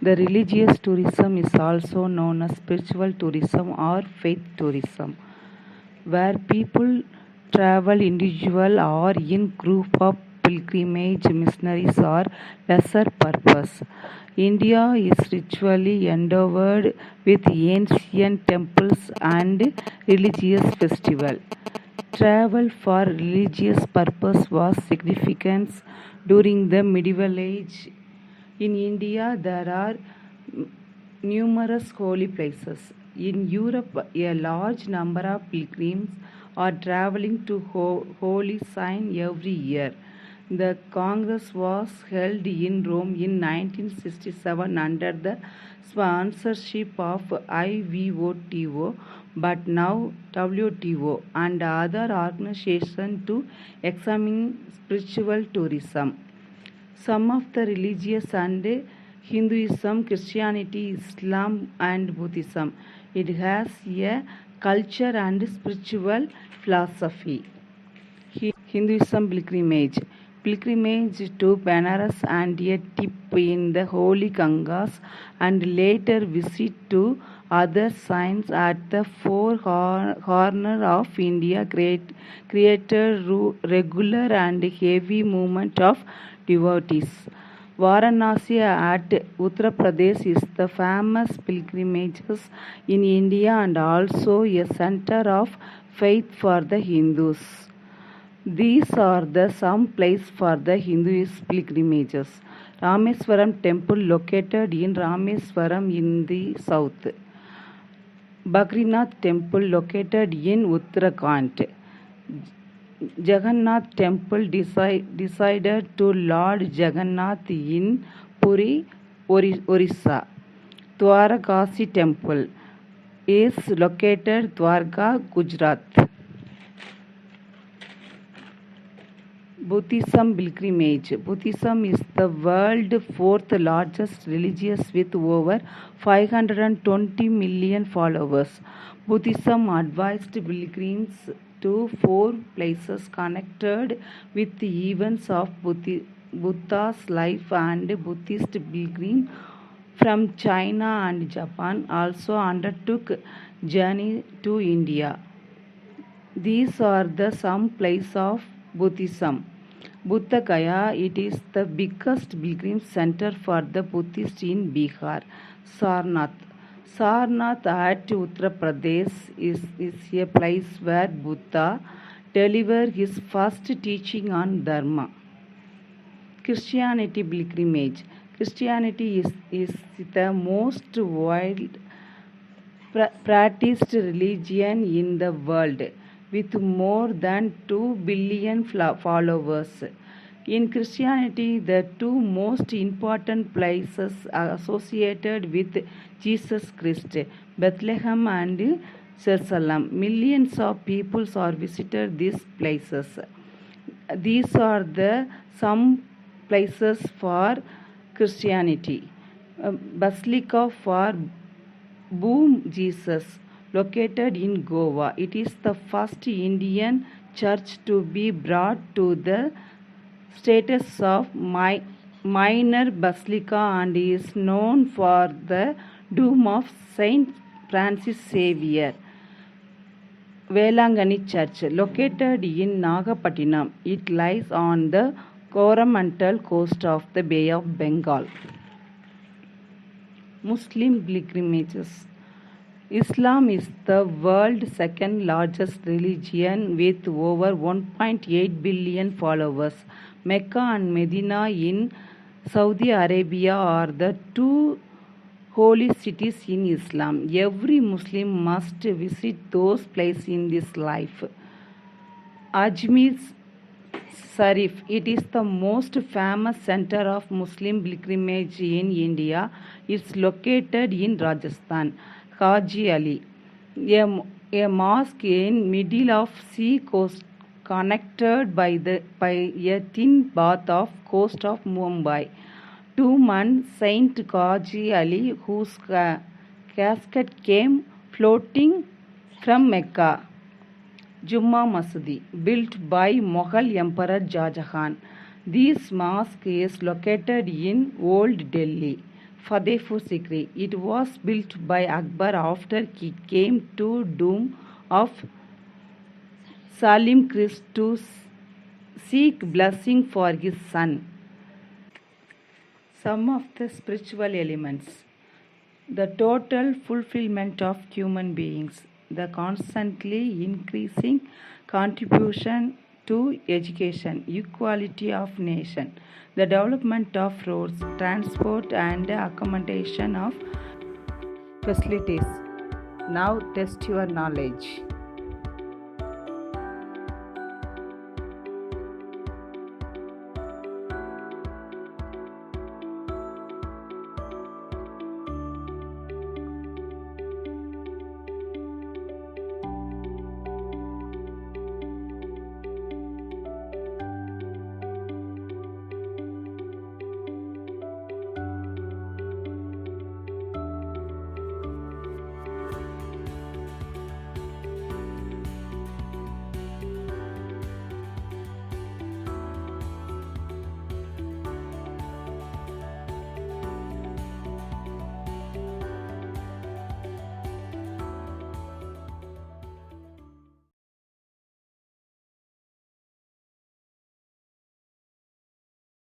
The religious tourism is also known as spiritual tourism or faith tourism, where people travel individual or in group of pilgrimage, missionaries or lesser purpose. India is richly endowed with ancient temples and religious festivals. Travel for religious purpose was significant during the medieval age. In India, there are numerous holy places. In Europe, a large number of pilgrims are traveling to Holy Sign every year. The Congress was held in Rome in 1967 under the sponsorship of IVOTO, but now WTO and other organizations to examine spiritual tourism. Some of the religious and Hinduism, Christianity, Islam and Buddhism. It has a culture and spiritual philosophy. Hinduism pilgrimage. Pilgrimage to Benares and a dip in the holy Gangas and later visit to other shrines at the four corners of India created regular and heavy movement of devotees. Varanasi at Uttar Pradesh is the famous pilgrimages in India and also a center of faith for the Hindus. These are the some places for the Hinduist pilgrimages. Rameswaram temple located in Rameswaram in the south. Badrinath temple located in Uttarakhand. Jagannath temple decided to Lord Jagannath in Puri, Orissa. Dwarakasi temple is located Dwarka, Gujarat. Buddhism pilgrimage. Buddhism is the world's fourth largest religion with over 520 million followers. Buddhism advised pilgrims to 4 places connected with the events of Buddha's life, and Buddhist pilgrims from China and Japan also undertook journey to India. These are the some places of Buddhism. Buddha Gaya, it is the biggest pilgrim center for the Buddhists in Bihar. Sarnath. Sarnath at Uttar Pradesh is a place where Buddha delivered his first teaching on Dharma. Christianity pilgrimage. Christianity is the most wide practiced religion in the world, with more than 2 billion followers. In Christianity, the 2 most important places associated with Jesus Christ, Bethlehem and Jerusalem. Millions of people are visited these places. These are the some places for Christianity. Basilica for Boom Jesus, located in Goa. It is the first Indian church to be brought to the status of minor basilica and is known for the Dome of Saint Francis Xavier. Velangani Church, located in Nagapattinam. It lies on the Coromandel coast of the Bay of Bengal. Muslim pilgrimages. Islam is the world's second largest religion with over 1.8 billion followers. Mecca and Medina in Saudi Arabia are the 2 holy cities in Islam. Every Muslim must visit those places in this life. Ajmer Sharif, it is the most famous center of Muslim pilgrimage in India. It's located in Rajasthan. Haji Ali, a mosque in middle of sea coast connected by a thin path of coast of Mumbai. Tomb and Saint Haji Ali, whose casket came floating from Mecca. Jumma Masjid, built by Mughal Emperor Shah Jahan. This mosque is located in Old Delhi. Fatehpur Sikri. It was built by Akbar after he came to doom of Salim Christ to seek blessing for his son. Some of the spiritual elements: the total fulfillment of human beings, the constantly increasing contribution to education, equality of nation, the development of roads, transport and accommodation of facilities. Now test your knowledge.